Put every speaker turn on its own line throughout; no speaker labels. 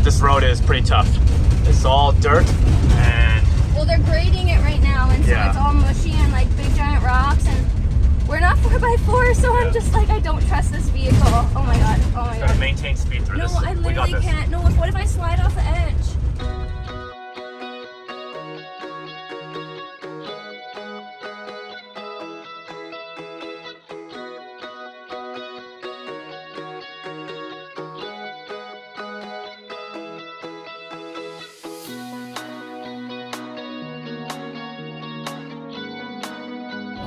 this road is pretty tough. It's all dirt and...
Well, they're grading it right now, and so it's all mushy and like big giant rocks, and we're not 4x4, so I'm just like, I don't trust this vehicle. Oh my god, oh my god.
Gotta maintain speed through this.
No, I literally can't. No, what if I slide off the edge?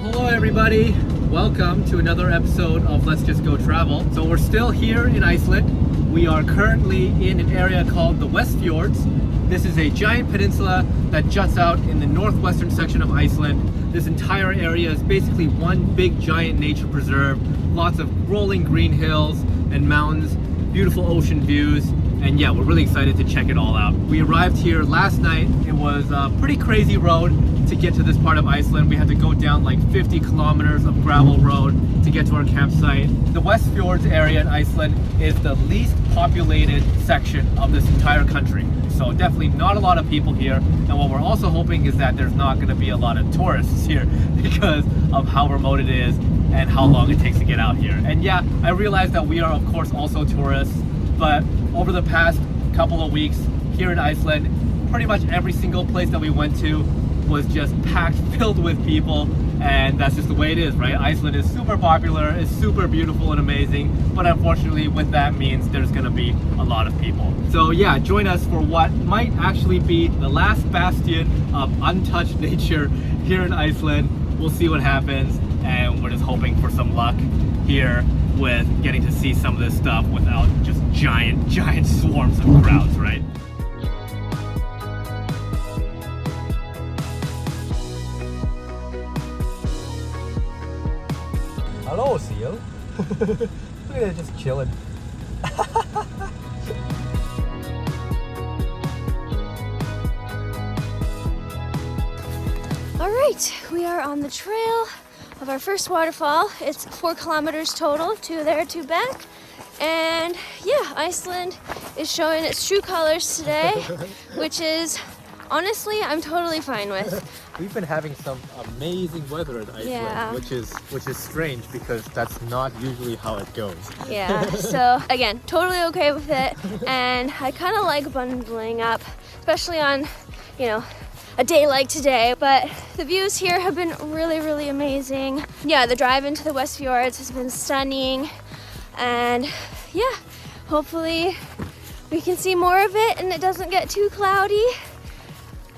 Hello everybody, welcome to another episode of Let's Just Go Travel. So we're still here in Iceland. We are currently in an area called the Westfjords. This is a giant peninsula that juts out in the northwestern section of Iceland. This entire area is basically one big giant nature preserve. Lots of rolling green hills and mountains, beautiful ocean views. And yeah, we're really excited to check it all out. We arrived here last night. It was a pretty crazy road to get to this part of Iceland. We had to go down like 50 kilometers of gravel road to get to our campsite. The Westfjords area in Iceland is the least populated section of this entire country. So definitely not a lot of people here. And what we're also hoping is that there's not gonna be a lot of tourists here because of how remote it is and how long it takes to get out here. And yeah, I realize that we are of course also tourists, but over the past couple of weeks here in Iceland, pretty much every single place that we went to was just packed, filled with people, and that's just the way it is, right? Iceland is super popular, it's super beautiful and amazing, but unfortunately with that means there's gonna be a lot of people. So yeah, join us for what might actually be the last bastion of untouched nature here in Iceland. We'll see what happens, and we're just hoping for some luck here with getting to see some of this stuff without just giant swarms of crowds, right? Hello, seal. Look at it, just chilling.
All right, we are on the trail of our first waterfall. It's 4 kilometers total, 2 there, 2 back. And yeah, Iceland is showing its true colors today, which is honestly, I'm totally fine with.
We've been having some amazing weather in Iceland,
Yeah.
which is strange because that's not usually how it goes.
Yeah, so again, totally okay with it. And I kind of like bundling up, especially on, you know, a day like today, but the views here have been really amazing. Yeah, the drive into the Westfjords has been stunning, and yeah, hopefully we can see more of it and it doesn't get too cloudy.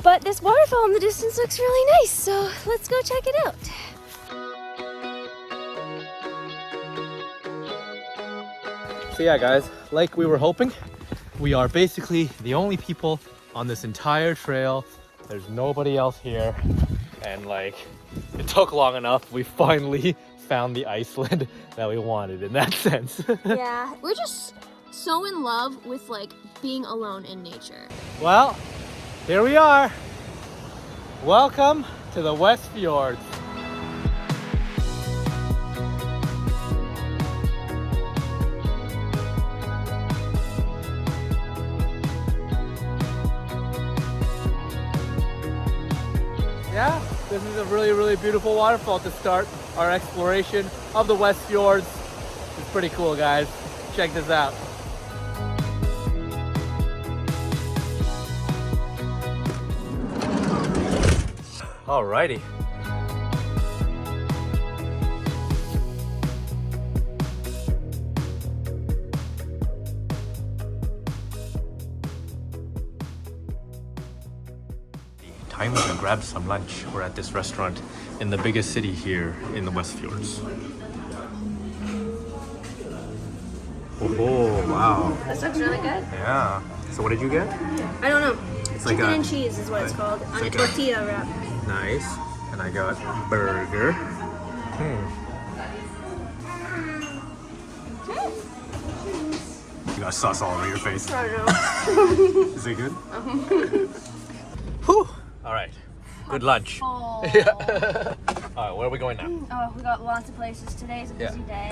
But this waterfall in the distance looks really nice, so let's go check it out.
So yeah guys, like we were hoping, we are basically the only people on this entire trail. There's nobody else here, and like it took long enough. We finally found the Iceland that we wanted in that sense.
Yeah, we're just so in love with like being alone in nature.
Well, here we are. Welcome to the Westfjords. Yeah, this is a really beautiful waterfall to start our exploration of the Westfjords. It's pretty cool, guys. Check this out. Alrighty. Time to grab some lunch. We're at this restaurant in the biggest city here in the Westfjords. Oh, wow.
This looks really good.
Yeah. So what did you get?
I don't know.
It's
Chicken
like
and cheese is what it's called. On a
like a-
tortilla wrap.
Nice. And I got burger. You got sauce all over your face.
I don't know.
Is it good? Whew. All right. Good lunch.
Oh.
Yeah. All right, where are we going now?
Oh, we got lots of places. Today's a busy day.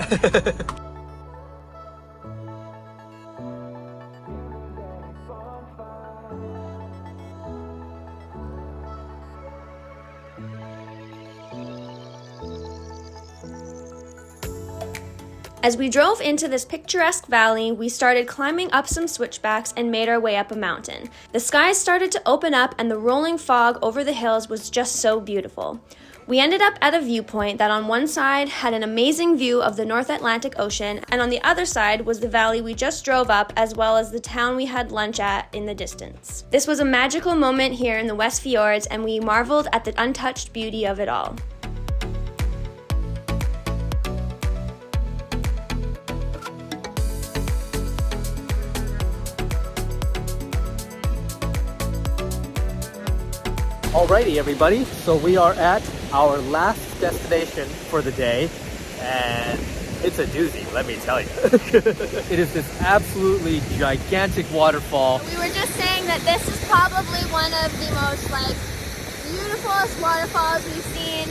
As we drove into this picturesque valley, we started climbing up some switchbacks and made our way up a mountain. The skies started to open up and the rolling fog over the hills was just so beautiful. We ended up at a viewpoint that on one side had an amazing view of the North Atlantic Ocean, and on the other side was the valley we just drove up, as well as the town we had lunch at in the distance. This was a magical moment here in the Westfjords, and we marveled at the untouched beauty of it all.
Alrighty everybody, so we are at our last destination for the day, and it's a doozy, let me tell you. It is this absolutely gigantic waterfall.
We were just saying that this is probably one of the most beautifulest waterfalls we've seen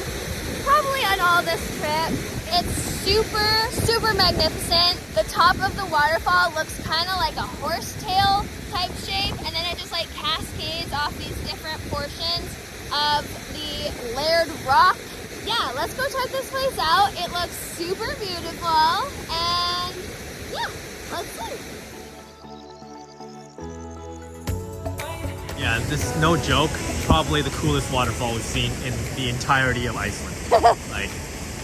probably on all this trip. It's super magnificent. The top of the waterfall looks kind of like a horsetail type shape, and then it just cascades off these different portions of the layered rock. Yeah, let's go check this place out. It looks super beautiful, and yeah, let's see.
Yeah, this is no joke, probably the coolest waterfall we've seen in the entirety of Iceland.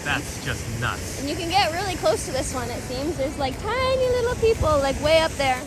That's just nuts.
And you can get really close to this one, it seems. There's tiny little people way up there.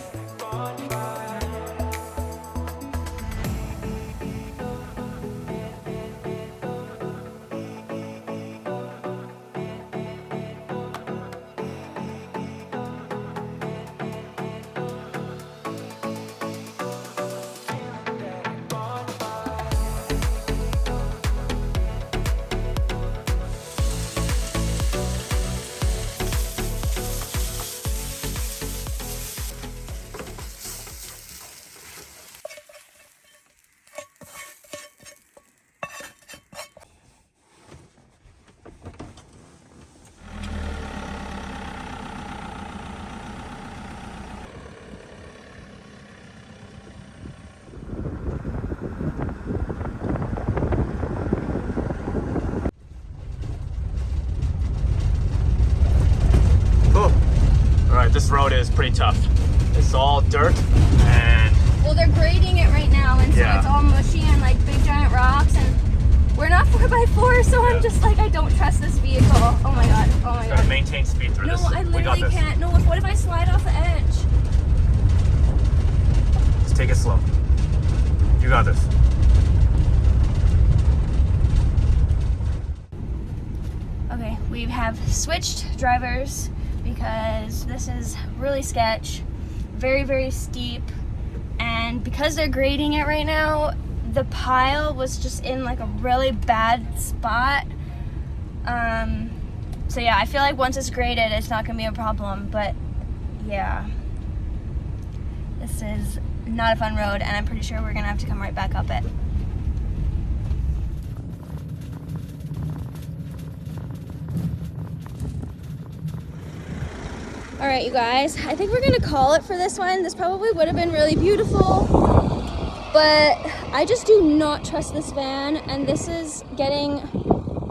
This road is pretty tough. It's all dirt and...
Well, they're grading it right now, and so it's all mushy and big giant rocks, and we're not 4x4, so I'm just I don't trust this vehicle. Oh my god, oh my god.
Gotta maintain speed through this.
No, I literally can't. No, what if I slide off the edge?
Just take it slow. You got this.
Okay, we have switched drivers because this is really sketch, very steep, and because they're grading it right now, the pile was just in a really bad spot. So yeah, I feel once it's graded, it's not gonna be a problem, but yeah, this is not a fun road, and I'm pretty sure we're gonna have to come right back up it. All right, you guys, I think we're gonna call it for this one. This probably would have been really beautiful, but I just do not trust this van, and this is getting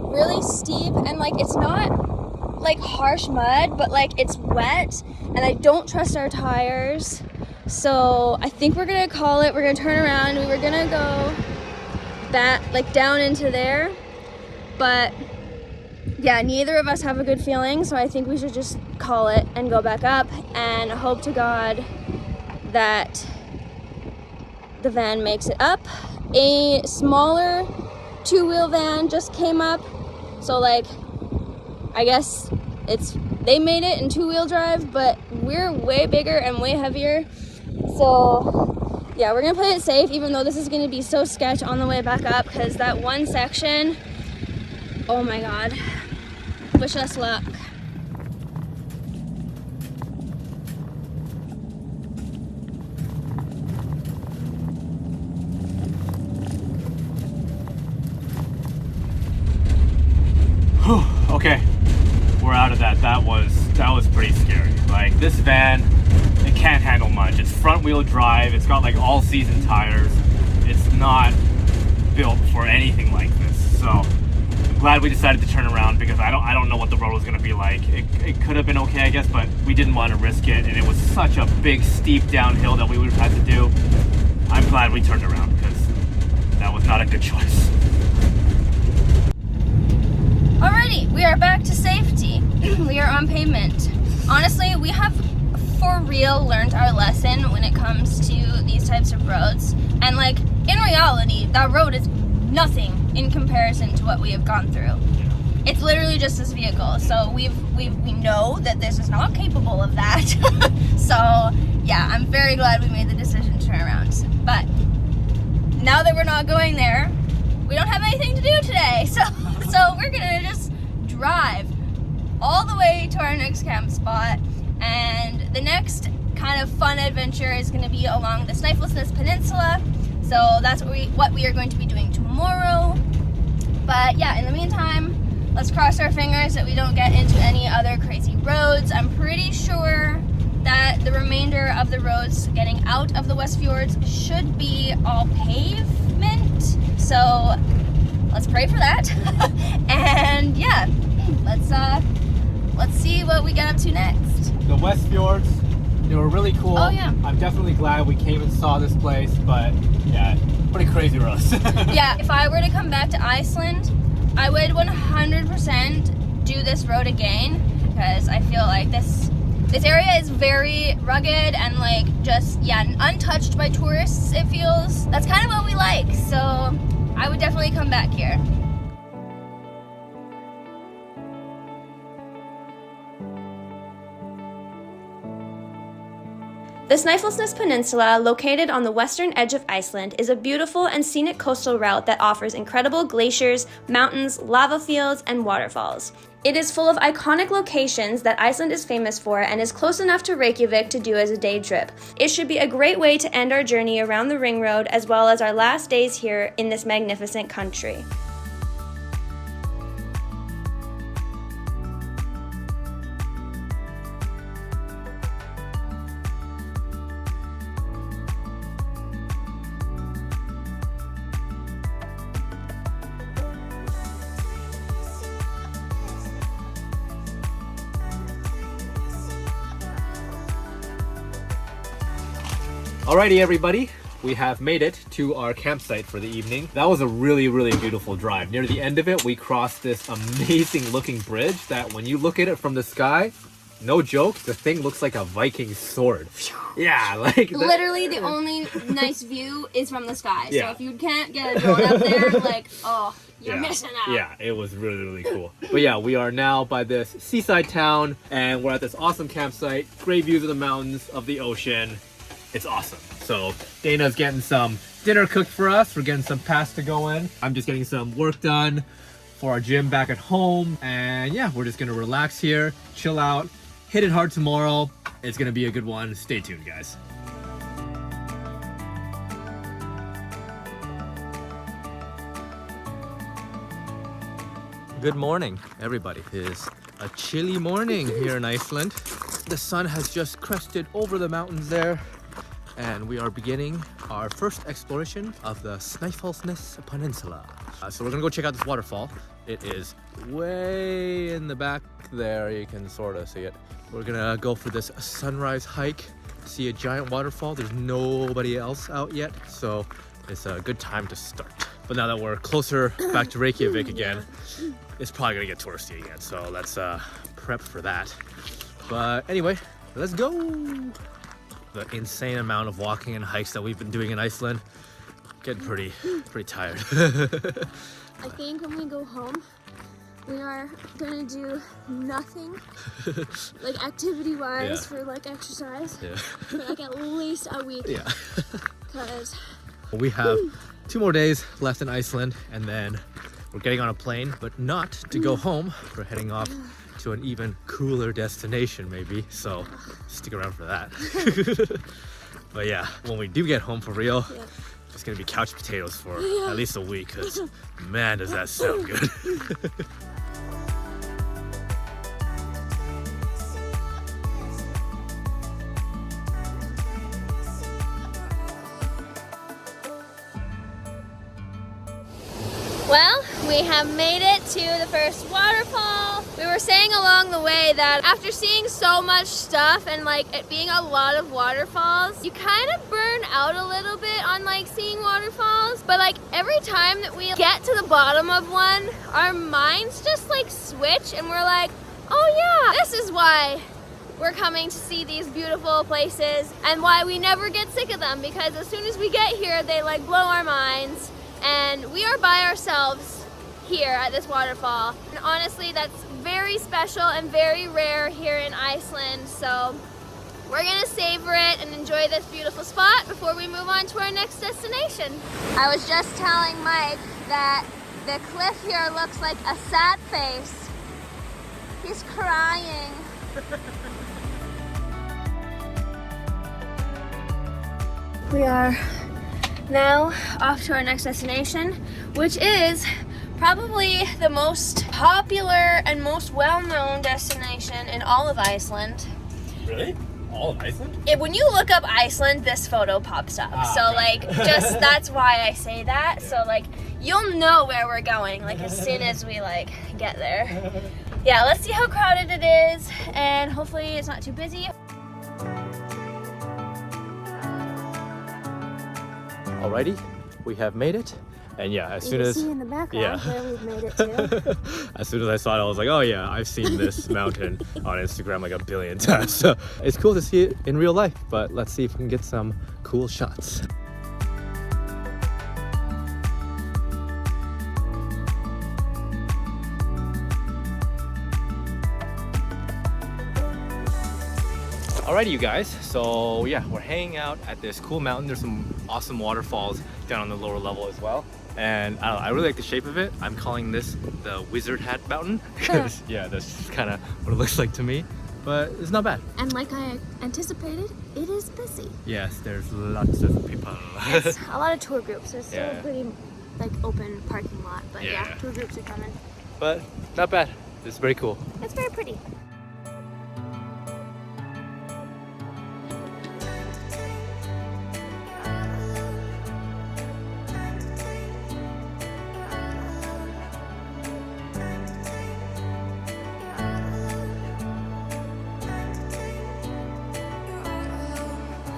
really steep, and it's not harsh mud, but it's wet, and I don't trust our tires. So I think we're gonna call it. We're gonna turn around. We were gonna go back down into there, but yeah, neither of us have a good feeling, so I think we should just call it and go back up and hope to God that the van makes it up. A smaller two-wheel van just came up, so I guess they made it in two-wheel drive, but we're way bigger and way heavier, so yeah, we're gonna play it safe, even though this is gonna be so sketch on the way back up, because that one section, oh my god. Wish us luck.
Okay, we're out of that. That was pretty scary. This van, it can't handle much. It's front wheel drive. It's got all season tires. It's not built for anything like this. So glad we decided to turn around because I don't know what the road was going to be like. It could have been okay, I guess, but we didn't want to risk it, and it was such a big, steep downhill that we would have had to do. I'm glad we turned around because that was not a good choice.
Alrighty, we are back to safety. We are on pavement. Honestly, we have for real learned our lesson when it comes to these types of roads. And like, in reality, that road is nothing in comparison to what we have gone through. It's literally just this vehicle. So we know that this is not capable of that. So yeah, I'm very glad we made the decision to turn around. But now that we're not going there, we don't have anything to do today. So we're gonna just drive all the way to our next camp spot, and the next kind of fun adventure is going to be along the Snaefellsnes Peninsula. So that's what we are going to be doing tomorrow. But yeah, in the meantime, let's cross our fingers that we don't get into any other crazy roads. I'm pretty sure that the remainder of the roads getting out of the Westfjords should be all pavement. So let's pray for that. And yeah, let's see what we get up to next.
The Westfjords, they were really cool.
Oh yeah.
I'm definitely glad we came and saw this place, but yeah, pretty crazy roads.
Yeah, if I were to come back to Iceland, I would 100% do this road again, because I feel like this area is very rugged and like just, yeah, untouched by tourists, it feels. That's kind of what we like, so I would definitely come back here. The Snaefellsnes Peninsula, located on the western edge of Iceland, is a beautiful and scenic coastal route that offers incredible glaciers, mountains, lava fields, and waterfalls. It is full of iconic locations that Iceland is famous for and is close enough to Reykjavik to do as a day trip. It should be a great way to end our journey around the ring road as well as our last days here in this magnificent country.
Alrighty everybody, we have made it to our campsite for the evening. That was a really, really beautiful drive. Near the end of it, we crossed this amazing looking bridge that when you look at it from the sky, no joke, the thing looks like a Viking sword. Yeah, like...
Literally the only nice view is from the sky.
Yeah.
So if you can't get a drone up there, like, oh, you're missing out.
Yeah, it was really, really cool. But yeah, we are now by this seaside town and we're at this awesome campsite. Great views of the mountains, of the ocean. It's awesome. So Dana's getting some dinner cooked for us. We're getting some pasta going. I'm just getting some work done for our gym back at home. And yeah, we're just gonna relax here, chill out, hit it hard tomorrow. It's gonna be a good one. Stay tuned, guys. Good morning, everybody. It is a chilly morning here in Iceland. The sun has just crested over the mountains there. And we are beginning our first exploration of the Snaefellsnes Peninsula. So we're gonna go check out this waterfall. It is way in the back there, you can sort of see it. We're gonna go for this sunrise hike, see a giant waterfall. There's nobody else out yet, so it's a good time to start. But now that we're closer back to Reykjavik again, it's probably gonna get touristy again, so let's prep for that. But anyway, let's go! The insane amount of walking and hikes that we've been doing in Iceland, getting pretty tired.
I think when we go home, we are gonna do nothing, like activity-wise, for like exercise, for like at least a week. Yeah. Because
we have 2 more days left in Iceland, and then we're getting on a plane, but not to go home. We're heading off to an even cooler destination maybe, so stick around for that. But yeah, when we do get home for real, it's gonna be couch potatoes for at least a week, because man does that sound good.
well, We have made it to the first waterfall. We were saying along the way that after seeing so much stuff and like it being a lot of waterfalls, you kind of burn out a little bit on like seeing waterfalls. But like every time that we get to the bottom of one, our minds just like switch and we're like, oh yeah, this is why we're coming to see these beautiful places and why we never get sick of them, because as soon as we get here, they like blow our minds and we are by ourselves here at this waterfall. And honestly, that's very special and very rare here in Iceland. So we're gonna savor it and enjoy this beautiful spot before we move on to our next destination. I was just telling Mike that the cliff here looks like a sad face. He's crying. We are now off to our next destination, which is probably the most popular and most well-known destination in all of Iceland.
Really? All of Iceland?
When you look up Iceland, this photo pops up. So
okay.
like, just that's why I say that. Yeah. So like, you'll know where we're going like as soon as we like get there. Yeah, let's see how crowded it is, and hopefully it's not too busy.
Alrighty, we have made it. And yeah, as soon as
see in the background where we've made it to.
as soon as I saw it, I was like, oh yeah, I've seen this mountain on Instagram like a billion times. So it's cool to see it in real life, but let's see if we can get some cool shots. Alrighty, you guys, so yeah, we're hanging out at this cool mountain. There's some awesome waterfalls down on the lower level as well. And I don't know, I really like the shape of it. I'm calling this the Wizard Hat Mountain because yeah, that's kind of what it looks like to me. But it's not bad.
And like I anticipated, it is busy.
Yes, there's lots of people.
It's a lot of tour groups. It's still
Yeah.
a pretty like open parking lot, but yeah,
Yeah.
tour groups are coming.
But not bad. It's very cool.
It's very pretty.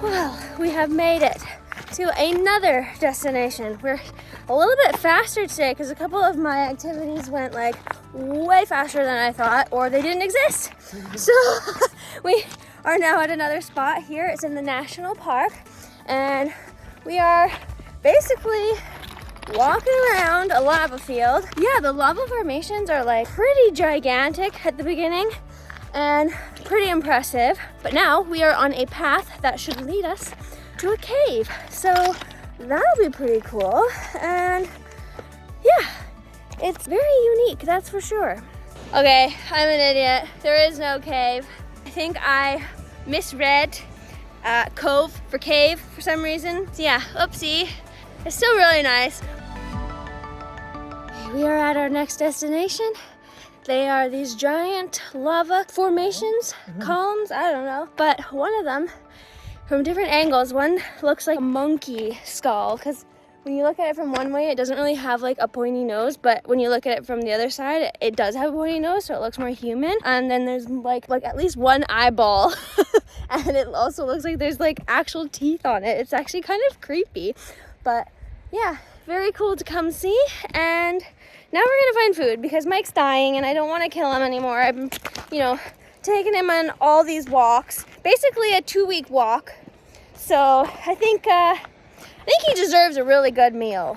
Well, we have made it to another destination. We're a little bit faster today because a couple of my activities went like way faster than I thought, or they didn't exist. So we are now at another spot here. It's in the national park, and we are basically walking around a lava field. Yeah, the lava formations are like pretty gigantic at the beginning and pretty impressive. But now we are on a path that should lead us to a cave. So that'll be pretty cool. And yeah, it's very unique, that's for sure. Okay, I'm an idiot. There is no cave. I think I misread cove for cave for some reason. So yeah, oopsie. It's still really nice. We are at our next destination. They are these giant lava formations, columns, I don't know. But one of them, from different angles, one looks like a monkey skull, because when you look at it from one way, it doesn't really have like a pointy nose, but when you look at it from the other side, it does have a pointy nose, so it looks more human. And then there's like at least one eyeball, and it also looks like there's like actual teeth on it. It's actually kind of creepy, but yeah, very cool to come see. And now we're gonna find food because Mike's dying and I don't want to kill him anymore. I'm, taking him on all these walks, basically a 2-week walk. So I think he deserves a really good meal.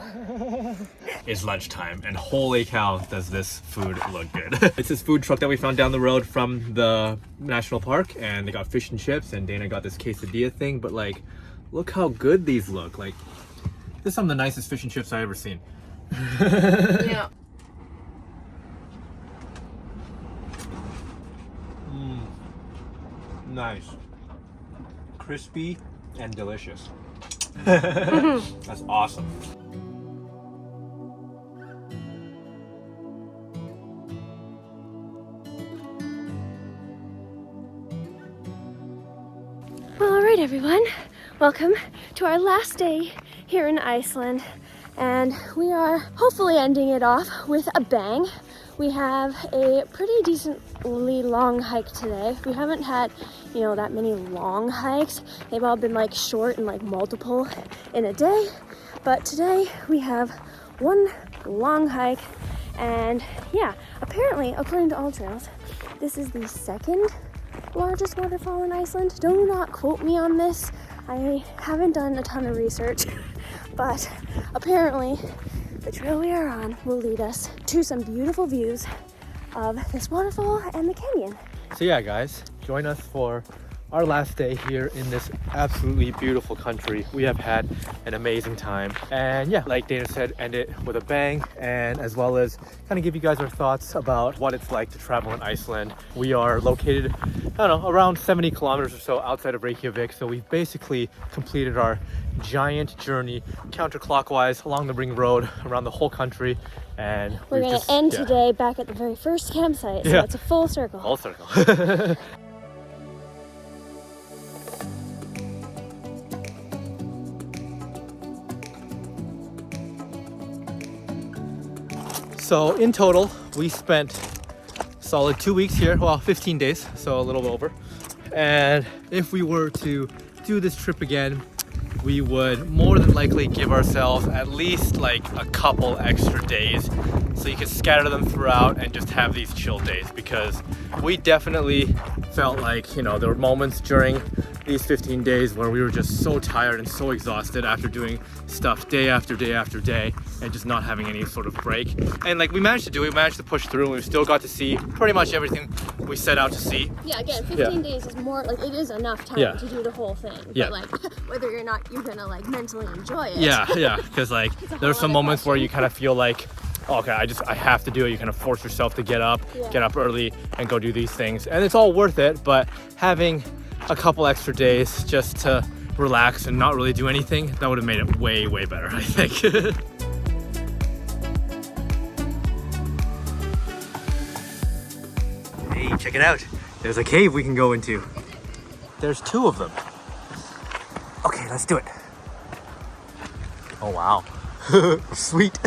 It's lunchtime, and holy cow, does this food look good. It's this food truck that we found down the road from the national park, and they got fish and chips, and Dana got this quesadilla thing, but like, look how good these look. Like, this is some of the nicest fish and chips I've ever seen.
Yeah.
Nice. Crispy and delicious. That's awesome.
Well, all right, everyone. Welcome to our last day here in Iceland. and we are hopefully ending it off with a bang. We have a pretty decently long hike today. We haven't had, you know, that many long hikes. They've all been like short and like multiple in a day. But today we have one long hike, and yeah, apparently, according to AllTrails, this is the second largest waterfall in Iceland. Do not quote me on this. I haven't done a ton of research, but apparently the trail we are on will lead us to some beautiful views of this waterfall and the canyon.
So yeah, guys, join us for our last day here in this absolutely beautiful country. We have had an amazing time, and yeah, like Dana said, end it with a bang, and as well as kind of give you guys our thoughts about what it's like to travel in Iceland. We are located, I don't know, around 70 kilometers or so outside of Reykjavik, so we've basically completed our giant journey counterclockwise along the ring road around the whole country, and
we're gonna end today back at the very first campsite, so it's a full circle.
Full circle. So in total, we spent solid 2 weeks here, well, 15 days, so a little over. And if we were to do this trip again, we would more than likely give ourselves at least like a couple extra days so you can scatter them throughout and just have these chill days, because we definitely felt like, you know, there were moments during these 15 days where we were just so tired and so exhausted after doing stuff day after day after day and just not having any sort of break. And like we managed to push through, and we still got to see pretty much everything we set out to see.
Yeah, again, 15 days is more, like, it is enough time to do the whole thing.
Yeah.
But like, whether or not you're gonna like mentally enjoy it.
Yeah, because like there's some moments where you kind of feel like, okay, I have to do it. You kind of force yourself to get up early and go do these things, and it's all worth it. But having a couple extra days just to relax and not really do anything, that would have made it way, way better, I think. Hey, check it out. There's a cave we can go into. There's 2 of them. Okay, let's do it. Oh, wow. Sweet.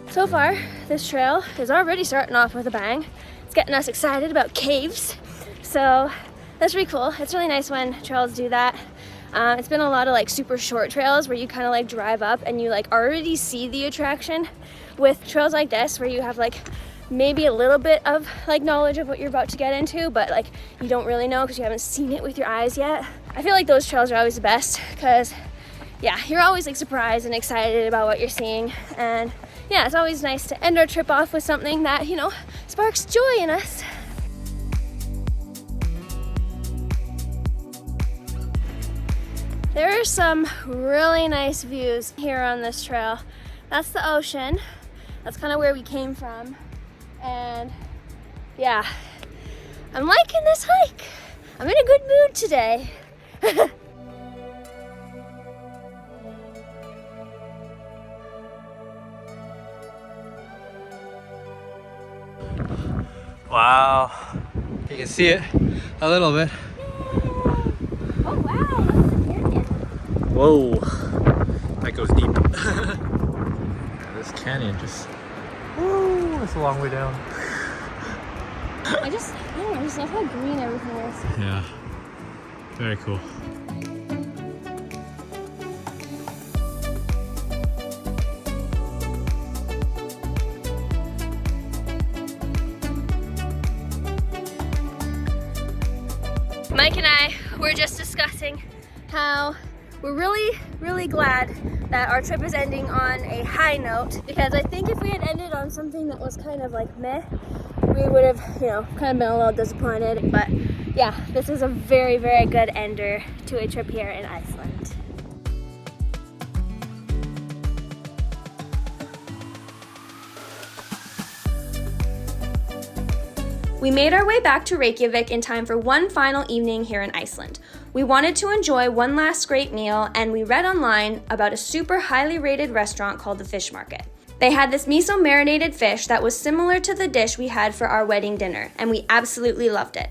So far, this trail is already starting off with a bang. It's getting us excited about caves. So that's really cool. It's really nice when trails do that. It's been a lot of like super short trails where you kind of like drive up and you like already see the attraction. With trails like this where you have like maybe a little bit of like knowledge of what you're about to get into, but like you don't really know because you haven't seen it with your eyes yet. I feel like those trails are always the best because yeah, you're always like surprised and excited about what you're seeing. And yeah, it's always nice to end our trip off with something that, you know, sparks joy in us. There are some really nice views here on this trail. That's the ocean. That's kind of where we came from. And yeah, I'm liking this hike. I'm in a good mood today.
Wow. You can see it a little bit.
Oh wow, that's the canyon.
Whoa. That goes deep. Yeah, this canyon just, woo, it's a long way down.
I just love how green everything is.
Yeah, very cool.
Mike and I were just discussing how we're really glad that our trip is ending on a high note, because I think if we had ended on something that was kind of like meh, we would have, you know, kind of been a little disappointed. But yeah, this is a very good ender to a trip here in Iceland.
We made our way back to Reykjavik in time for one final evening here in Iceland. We wanted to enjoy one last great meal, and we read online about a super highly rated restaurant called the Fish Market. They had this miso marinated fish that was similar to the dish we had for our wedding dinner, and we absolutely loved it.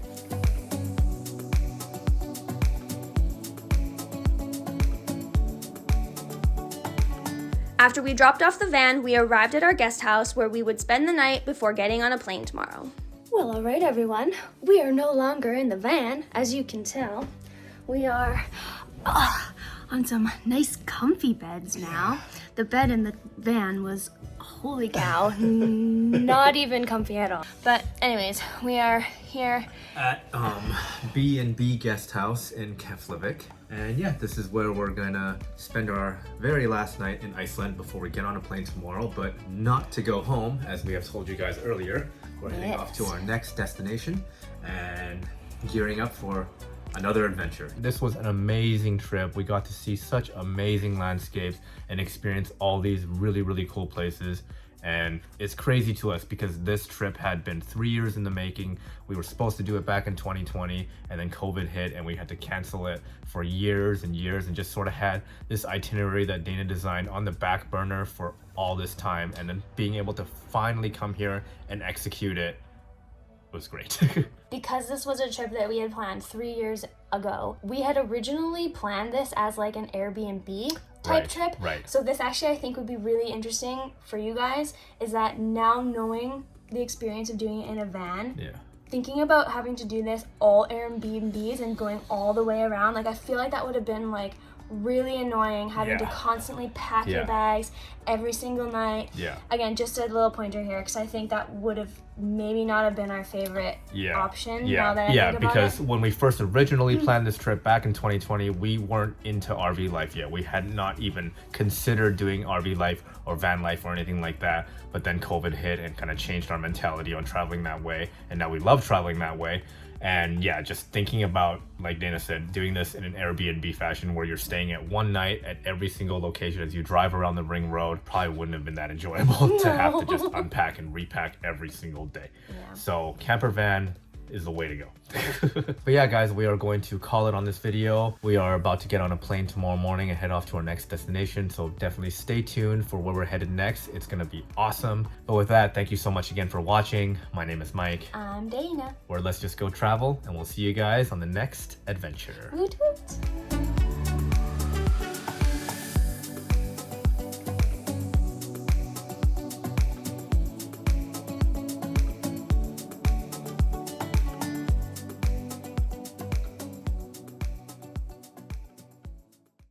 After we dropped off the van, we arrived at our guest house where we would spend the night before getting on a plane tomorrow.
Well, all right, everyone. We are no longer in the van, as you can tell. We are on some nice comfy beds now. The bed in the van was, holy cow, not even comfy at all. But anyways, we are here
At B&B Guest House in Keflavik. And yeah, this is where we're gonna spend our very last night in Iceland before we get on a plane tomorrow, but not to go home, as we have told you guys earlier. We're heading off to our next destination and gearing up for another adventure. This was an amazing trip. We got to see such amazing landscapes and experience all these really cool places. And it's crazy to us because this trip had been 3 years in the making. We were supposed to do it back in 2020 and then COVID hit and we had to cancel it for years and years, and just sort of had this itinerary that Dana designed on the back burner for all this time, and then being able to finally come here and execute it was great.
because this was a trip that we had planned 3 years ago. We had originally planned this as like an Airbnb type trip.
Right.
So this actually I think would be really interesting for you guys, is that now knowing the experience of doing it in a van, thinking about having to do this all Airbnbs and going all the way around, like I feel like that would have been like really annoying, having to constantly pack your bags every single night. Again, just a little pointer here, because I think that would have maybe not have been our favorite option. Now that I think about
because
it.
when we first originally planned this trip back in 2020, we weren't into RV life yet. We had not even considered doing RV life or van life or anything like that. But then COVID hit and kind of changed our mentality on traveling that way, and now we love traveling that way. And yeah, just thinking about, like Dana said, doing this in an Airbnb fashion where you're staying at one night at every single location as you drive around the ring road probably wouldn't have been that enjoyable to have to just unpack and repack every single day. So camper van is the way to go. But yeah, guys, we are going to call it on this video. We are about to get on a plane tomorrow morning and head off to our next destination, so definitely stay tuned for where we're headed next. It's gonna be awesome. But with that, thank you so much again for watching. My name is Mike.
I'm Dana.
Or Let's Just Go Travel, and we'll see you guys on the next adventure.
Woot woot.